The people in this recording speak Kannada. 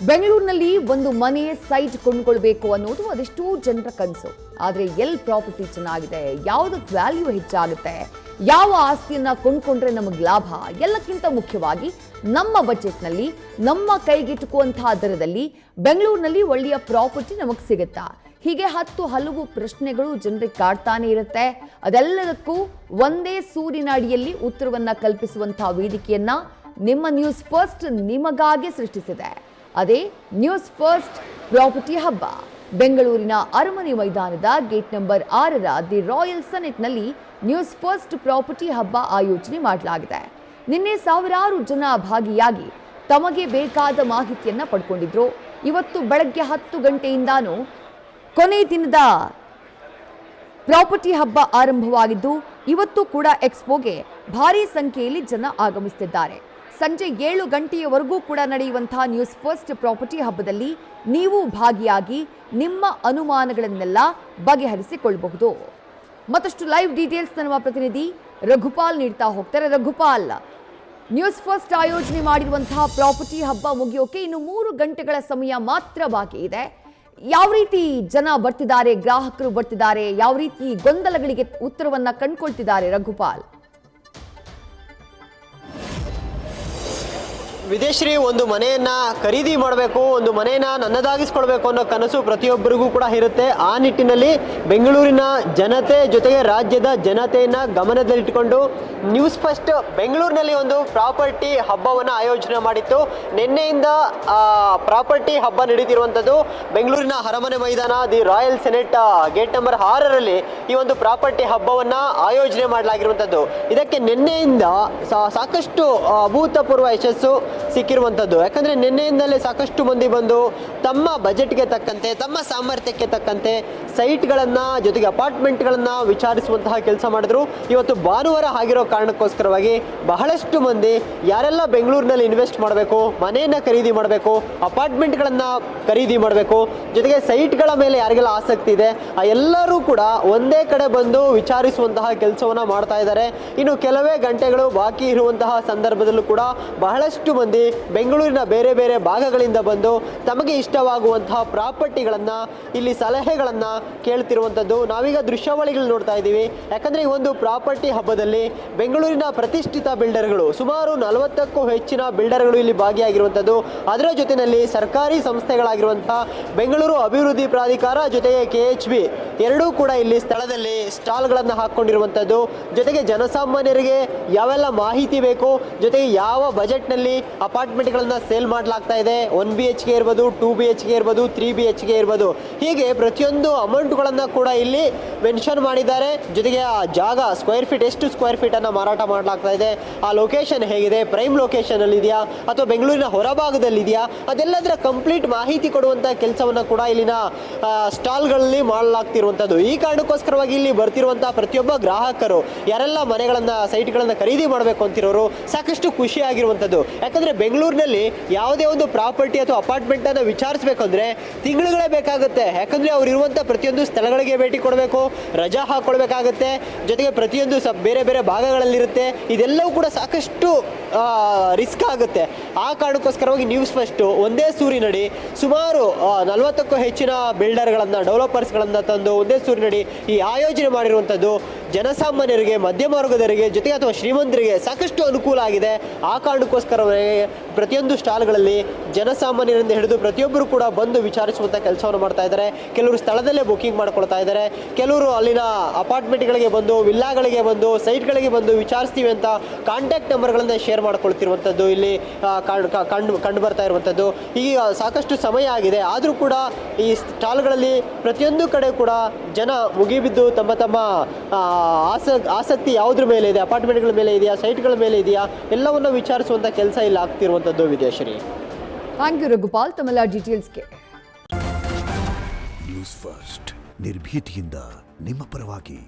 ಬೆಂಗಳೂರಿನಲ್ಲಿ ಒಂದು ಮನೆ ಸೈಟ್ ಕೊಂಡ್ಕೊಳ್ಬೇಕು ಅನ್ನೋದು ಅದೆಷ್ಟೋ ಜನರ ಕನಸು. ಆದರೆ ಎಲ್ಲಿ ಪ್ರಾಪರ್ಟಿ ಚೆನ್ನಾಗಿದೆ, ಯಾವುದಕ್ಕೆ ವ್ಯಾಲ್ಯೂ ಹೆಚ್ಚಾಗುತ್ತೆ, ಯಾವ ಆಸ್ತಿಯನ್ನ ಕೊಂಡ್ಕೊಂಡ್ರೆ ನಮಗೆ ಲಾಭ, ಎಲ್ಲಕ್ಕಿಂತ ಮುಖ್ಯವಾಗಿ ನಮ್ಮ ಬಜೆಟ್ನಲ್ಲಿ ನಮ್ಮ ಕೈಗೆಟುಕುವಂತಹ ದರದಲ್ಲಿ ಬೆಂಗಳೂರಿನಲ್ಲಿ ಒಳ್ಳೆಯ ಪ್ರಾಪರ್ಟಿ ನಮಗೆ ಸಿಗುತ್ತಾ? ಹೀಗೆ ಹಲವು ಪ್ರಶ್ನೆಗಳು ಜನರಿಗೆ ಕಾಡ್ತಾನೆ ಇರುತ್ತೆ. ಅದೆಲ್ಲದಕ್ಕೂ ಒಂದೇ ಸೂರಿನ ಅಡಿಯಲ್ಲಿ ಉತ್ತರವನ್ನ ಕಲ್ಪಿಸುವಂತಹ ವೇದಿಕೆಯನ್ನ ನಿಮ್ಮ ನ್ಯೂಸ್ ಫಸ್ಟ್ ನಿಮಗಾಗಿ ಸೃಷ್ಟಿಸಿದೆ. ಅದೇ ನ್ಯೂಸ್ ಫಸ್ಟ್ ಪ್ರಾಪರ್ಟಿ ಹಬ್ಬ. ಬೆಂಗಳೂರಿನ ಅರಮನೆ ಮೈದಾನದ ಗೇಟ್ ನಂಬರ್ 6ರ ದಿ ರಾಯಲ್ ಸೆನೆಟ್ನಲ್ಲಿ ನ್ಯೂಸ್ ಫಸ್ಟ್ ಪ್ರಾಪರ್ಟಿ ಹಬ್ಬ ಆಯೋಜನೆ ಮಾಡಲಾಗಿದೆ. ನಿನ್ನೆ ಸಾವಿರಾರು ಜನ ಭಾಗಿಯಾಗಿ ತಮಗೆ ಬೇಕಾದ ಮಾಹಿತಿಯನ್ನ ಪಡ್ಕೊಂಡಿದ್ರು. ಇವತ್ತು ಬೆಳಗ್ಗೆ 10 ಗಂಟೆಯಿಂದಾನು ಕೊನೆ ದಿನದ ಪ್ರಾಪರ್ಟಿ ಹಬ್ಬ ಆರಂಭವಾಗಿದ್ದು ಇವತ್ತು ಕೂಡ ಎಕ್ಸ್ಪೋಗೆ ಭಾರಿ ಸಂಖ್ಯೆಯಲ್ಲಿ ಜನ ಆಗಮಿಸುತ್ತಿದ್ದಾರೆ. ಸಂಜೆ 7 ಗಂಟೆಯವರೆಗೂ ಕೂಡ ನಡೆಯುವಂತಹ ನ್ಯೂಸ್ ಫಸ್ಟ್ ಪ್ರಾಪರ್ಟಿ ಹಬ್ಬದಲ್ಲಿ ನೀವು ಭಾಗಿಯಾಗಿ ನಿಮ್ಮ ಅನುಮಾನಗಳನ್ನೆಲ್ಲ ಬಗೆಹರಿಸಿಕೊಳ್ಳಬಹುದು. ಮತ್ತಷ್ಟು ಲೈವ್ ಡೀಟೇಲ್ಸ್ ನಮ್ಮ ಪ್ರತಿನಿಧಿ ರಘುಪಾಲ್ ನೀಡ್ತಾ ಹೋಗ್ತಾರೆ. ರಘುಪಾಲ್, ನ್ಯೂಸ್ ಫಸ್ಟ್ ಆಯೋಜನೆ ಮಾಡಿರುವಂತಹ ಪ್ರಾಪರ್ಟಿ ಹಬ್ಬ ಮುಗಿಯೋಕೆ ಇನ್ನು 3 ಗಂಟೆಗಳ ಸಮಯ ಮಾತ್ರ ಬಾಕಿ ಇದೆ. ಯಾವ ರೀತಿ ಜನ ಬರ್ತಿದ್ದಾರೆ, ಗ್ರಾಹಕರು ಬರ್ತಿದ್ದಾರೆ, ಯಾವ ರೀತಿ ಗೊಂದಲಗಳಿಗೆ ಉತ್ತರವನ್ನ ಕಂಡುಕೊಳ್ತಿದ್ದಾರೆ ರಘುಪಾಲ್? ವಿದೇಶಿ ಒಂದು ಮನೆಯನ್ನ ಖರೀದಿ ಮಾಡಬೇಕು, ಒಂದು ಮನೆಯನ್ನ ನನ್ನದಾಗಿಸ್ಕೊಳ್ಬೇಕು ಅನ್ನೋ ಕನಸು ಪ್ರತಿಯೊಬ್ಬರಿಗೂ ಕೂಡ ಇರುತ್ತೆ. ಆ ನಿಟ್ಟಿನಲ್ಲಿ ಬೆಂಗಳೂರಿನ ಜನತೆ ಜೊತೆಗೆ ರಾಜ್ಯದ ಜನತೆಯನ್ನ ಗಮನದಲ್ಲಿಟ್ಟುಕೊಂಡು ನ್ಯೂಸ್ ಫಸ್ಟ್ ಬೆಂಗಳೂರಿನಲ್ಲಿ ಒಂದು ಪ್ರಾಪರ್ಟಿ ಹಬ್ಬವನ್ನು ಆಯೋಜನೆ ಮಾಡಿತ್ತು. ನಿನ್ನೆಯಿಂದ ಪ್ರಾಪರ್ಟಿ ಹಬ್ಬ ನಡೀತಿರುವಂಥದ್ದು ಬೆಂಗಳೂರಿನ ಅರಮನೆ ಮೈದಾನ the royal senate gate number 6ರಲ್ಲಿ ಈ ಒಂದು ಪ್ರಾಪರ್ಟಿ ಹಬ್ಬವನ್ನು ಆಯೋಜನೆ ಮಾಡಲಾಗಿರುವಂಥದ್ದು. ಇದಕ್ಕೆ ನಿನ್ನೆಯಿಂದ ಸಾಕಷ್ಟು ಅಭೂತಪೂರ್ವ ಯಶಸ್ಸು ಸಿಕ್ಕಿರುವಂಥದ್ದು. ಯಾಕಂದರೆ ನಿನ್ನೆಯಿಂದಲೇ ಸಾಕಷ್ಟು ಮಂದಿ ಬಂದು ತಮ್ಮ ಬಜೆಟ್ಗೆ ತಕ್ಕಂತೆ, ತಮ್ಮ ಸಾಮರ್ಥ್ಯಕ್ಕೆ ತಕ್ಕಂತೆ ಸೈಟ್ಗಳನ್ನು ಜೊತೆಗೆ ಅಪಾರ್ಟ್ಮೆಂಟ್ಗಳನ್ನು ವಿಚಾರಿಸುವಂತಹ ಕೆಲಸ ಮಾಡಿದ್ರು. ಇವತ್ತು ಭಾನುವಾರ ಆಗಿರೋ ಕಾರಣಕ್ಕೋಸ್ಕರವಾಗಿ ಬಹಳಷ್ಟು ಮಂದಿ ಯಾರೆಲ್ಲ ಬೆಂಗಳೂರಿನಲ್ಲಿ ಇನ್ವೆಸ್ಟ್ ಮಾಡಬೇಕು, ಮನೆಯನ್ನು ಖರೀದಿ ಮಾಡಬೇಕು, ಅಪಾರ್ಟ್ಮೆಂಟ್ಗಳನ್ನು ಖರೀದಿ ಮಾಡಬೇಕು, ಜೊತೆಗೆ ಸೈಟ್ಗಳ ಮೇಲೆ ಯಾರಿಗೆಲ್ಲ ಆಸಕ್ತಿ ಇದೆ ಆ ಎಲ್ಲರೂ ಕೂಡ ಒಂದೇ ಕಡೆ ಬಂದು ವಿಚಾರಿಸುವಂತಹ ಕೆಲಸವನ್ನು ಮಾಡ್ತಾ ಇದ್ದಾರೆ. ಇನ್ನು ಕೆಲವೇ ಗಂಟೆಗಳು ಬಾಕಿ ಇರುವಂತಹ ಸಂದರ್ಭದಲ್ಲೂ ಕೂಡ ಬಹಳಷ್ಟು ಮಂದಿ ಬೆಂಗಳೂರಿನ ಬೇರೆ ಬೇರೆ ಭಾಗಗಳಿಂದ ಬಂದು ತಮಗೆ ಇಷ್ಟವಾಗುವಂತಹ ಪ್ರಾಪರ್ಟಿಗಳನ್ನು ಇಲ್ಲಿ ಸಲಹೆಗಳನ್ನು ಕೇಳ್ತಿರುವಂಥದ್ದು ನಾವೀಗ ದೃಶ್ಯಾವಳಿಗಳು ನೋಡ್ತಾ ಇದ್ದೀವಿ. ಯಾಕಂದರೆ ಈ ಒಂದು ಪ್ರಾಪರ್ಟಿ ಹಬ್ಬದಲ್ಲಿ ಬೆಂಗಳೂರಿನ ಪ್ರತಿಷ್ಠಿತ ಬಿಲ್ಡರ್ಗಳು ಸುಮಾರು 40ಕ್ಕೂ ಹೆಚ್ಚಿನ ಬಿಲ್ಡರ್ಗಳು ಇಲ್ಲಿ ಭಾಗಿಯಾಗಿರುವಂಥದ್ದು. ಅದರ ಜೊತೆಯಲ್ಲಿ ಸರ್ಕಾರಿ ಸಂಸ್ಥೆಗಳಾಗಿರುವಂತಹ ಬೆಂಗಳೂರು ಅಭಿವೃದ್ಧಿ ಪ್ರಾಧಿಕಾರ ಜೊತೆಗೆ KHB ಎರಡೂ ಕೂಡ ಇಲ್ಲಿ ಸ್ಥಳದಲ್ಲಿ ಸ್ಟಾಲ್ಗಳನ್ನು ಹಾಕ್ಕೊಂಡಿರುವಂಥದ್ದು. ಜೊತೆಗೆ ಜನಸಾಮಾನ್ಯರಿಗೆ ಯಾವೆಲ್ಲ ಮಾಹಿತಿ ಬೇಕು, ಜೊತೆಗೆ ಯಾವ ಬಜೆಟ್ನಲ್ಲಿ ಅಪಾರ್ಟ್ಮೆಂಟ್ಗಳನ್ನು ಸೇಲ್ ಮಾಡಲಾಗ್ತಾ ಇದೆ, 1 BHK ಇರ್ಬೋದು, 2 BHK ಇರ್ಬೋದು, 3 BHK ಇರ್ಬೋದು, ಹೀಗೆ ಪ್ರತಿಯೊಂದು ಅಮೌಂಟ್ಗಳನ್ನು ಕೂಡ ಇಲ್ಲಿ ಮೆನ್ಷನ್ ಮಾಡಿದ್ದಾರೆ. ಜೊತೆಗೆ ಆ ಜಾಗ ಸ್ಕ್ವೇರ್ ಫೀಟ್ ಎಷ್ಟು ಸ್ಕ್ವೇರ್ ಫೀಟ್ ಅನ್ನು ಮಾರಾಟ ಮಾಡಲಾಗ್ತಾ ಇದೆ, ಆ ಲೊಕೇಶನ್ ಹೇಗಿದೆ, ಪ್ರೈಮ್ ಲೊಕೇಶನ್ ಅಲ್ಲಿ ಇದೆಯಾ ಅಥವಾ ಬೆಂಗಳೂರಿನ ಹೊರಭಾಗದಲ್ಲಿ ಇದೆಯಾ, ಅದೆಲ್ಲದರ ಕಂಪ್ಲೀಟ್ ಮಾಹಿತಿ ಕೊಡುವಂಥ ಕೆಲಸವನ್ನು ಕೂಡ ಇಲ್ಲಿನ ಸ್ಟಾಲ್ಗಳಲ್ಲಿ ಮಾಡಲಾಗ್ತಿರುವಂಥದ್ದು. ಈ ಕಾರಣಕ್ಕೋಸ್ಕರವಾಗಿ ಇಲ್ಲಿ ಬರ್ತಿರುವಂತಹ ಪ್ರತಿಯೊಬ್ಬ ಗ್ರಾಹಕರು ಯಾರೆಲ್ಲ ಮನೆಗಳನ್ನು ಸೈಟ್ಗಳನ್ನು ಖರೀದಿ ಮಾಡಬೇಕು ಅಂತಿರೋರು ಸಾಕಷ್ಟು ಖುಷಿಯಾಗಿರುವಂಥದ್ದು. ಯಾಕಂದರೆ ಬೆಂಗಳೂರಿನಲ್ಲಿ ಯಾವುದೇ ಒಂದು ಪ್ರಾಪರ್ಟಿ ಅಥವಾ ಅಪಾರ್ಟ್ಮೆಂಟನ್ನು ವಿಚಾರಿಸಬೇಕಂದ್ರೆ ತಿಂಗಳುಗಳೇ ಬೇಕಾಗುತ್ತೆ. ಯಾಕಂದರೆ ಅವ್ರು ಇರುವಂಥ ಪ್ರತಿಯೊಂದು ಸ್ಥಳಗಳಿಗೆ ಭೇಟಿ ಕೊಡಬೇಕು, ರಜಾ ಹಾಕ್ಕೊಳ್ಬೇಕಾಗತ್ತೆ, ಜೊತೆಗೆ ಪ್ರತಿಯೊಂದು ಬೇರೆ ಬೇರೆ ಭಾಗಗಳಲ್ಲಿರುತ್ತೆ. ಇದೆಲ್ಲವೂ ಕೂಡ ಸಾಕಷ್ಟು ರಿಸ್ಕ್ ಆಗುತ್ತೆ. ಆ ಕಾರಣಕ್ಕೋಸ್ಕರವಾಗಿ ನ್ಯೂಸ್ ಫಸ್ಟ್ ಒಂದೇ ಸೂರಿನಡಿ ಸುಮಾರು 40ಕ್ಕೂ ಹೆಚ್ಚಿನ ಬಿಲ್ಡರ್ಗಳನ್ನು, ಡೆವಲಪರ್ಸ್ಗಳನ್ನು ತಂದು ಒಂದೇ ಸೂರಿನಡಿ ಈ ಆಯೋಜನೆ ಮಾಡಿರುವಂಥದ್ದು ಜನಸಾಮಾನ್ಯರಿಗೆ, ಮಧ್ಯಮ ವರ್ಗದವರಿಗೆ, ಜೊತೆಗೆ ಅಥವಾ ಶ್ರೀಮಂತರಿಗೆ ಸಾಕಷ್ಟು ಅನುಕೂಲ ಆಗಿದೆ. ಆ ಕಾರಣಕ್ಕೋಸ್ಕರವೇ ಪ್ರತಿಯೊಂದು ಸ್ಟಾಲ್ಗಳಲ್ಲಿ ಜನಸಾಮಾನ್ಯರಿಂದ ಹಿಡಿದು ಪ್ರತಿಯೊಬ್ಬರು ಕೂಡ ಬಂದು ವಿಚಾರಿಸುವಂಥ ಕೆಲಸವನ್ನು ಮಾಡ್ತಾ ಇದ್ದಾರೆ. ಕೆಲವರು ಸ್ಥಳದಲ್ಲೇ ಬುಕಿಂಗ್ ಮಾಡ್ಕೊಳ್ತಾ ಇದ್ದಾರೆ, ಕೆಲವರು ಅಲ್ಲಿನ ಅಪಾರ್ಟ್ಮೆಂಟ್ಗಳಿಗೆ ಬಂದು, ವಿಲ್ಲಾಗಳಿಗೆ ಬಂದು, ಸೈಟ್ಗಳಿಗೆ ಬಂದು ವಿಚಾರಿಸ್ತೀವಿ ಅಂತ ಕಾಂಟ್ಯಾಕ್ಟ್ ನಂಬರ್ಗಳನ್ನು ಶೇರ್ ಮಾಡ್ಕೊಳ್ತಿರುವಂಥದ್ದು ಇಲ್ಲಿ ಕಂಡು ಬರ್ತಾ ಇರುವಂಥದ್ದು. ಈಗ ಸಾಕಷ್ಟು ಸಮಯ ಆಗಿದೆ, ಆದರೂ ಕೂಡ ಈ ಸ್ಟಾಲ್ಗಳಲ್ಲಿ ಪ್ರತಿಯೊಂದು ಕಡೆ ಕೂಡ ಜನ ಮುಗಿಬಿದ್ದು ತಮ್ಮ ತಮ್ಮ ಆಸಕ್ತಿ ಯಾವುದ್ರ ಮೇಲೆ ಇದೆ, ಅಪಾರ್ಟ್ಮೆಂಟ್ಗಳ ಮೇಲೆ ಇದೆಯಾ, ಸೈಟ್ಗಳ ಮೇಲೆ ಇದೆಯಾ, ಎಲ್ಲವನ್ನು ವಿಚಾರಿಸುವಂಥ ಕೆಲಸ ಇಲ್ಲಿ ಆಗ್ತಿರುವಂಥದ್ದು. ವಿದೇಶಿ ಥ್ಯಾಂಕ್ ಯು ರಘುಪಾಲ್ ತಮ್ಮೆಲ್ಲ ಡೀಟೇಲ್ಸ್ಗೆ. ನ್ಯೂಸ್ ಫಸ್ಟ್ ನಿರ್ಭೀತಿಯಿಂದ ನಿಮ್ಮ ಪರವಾಗಿ.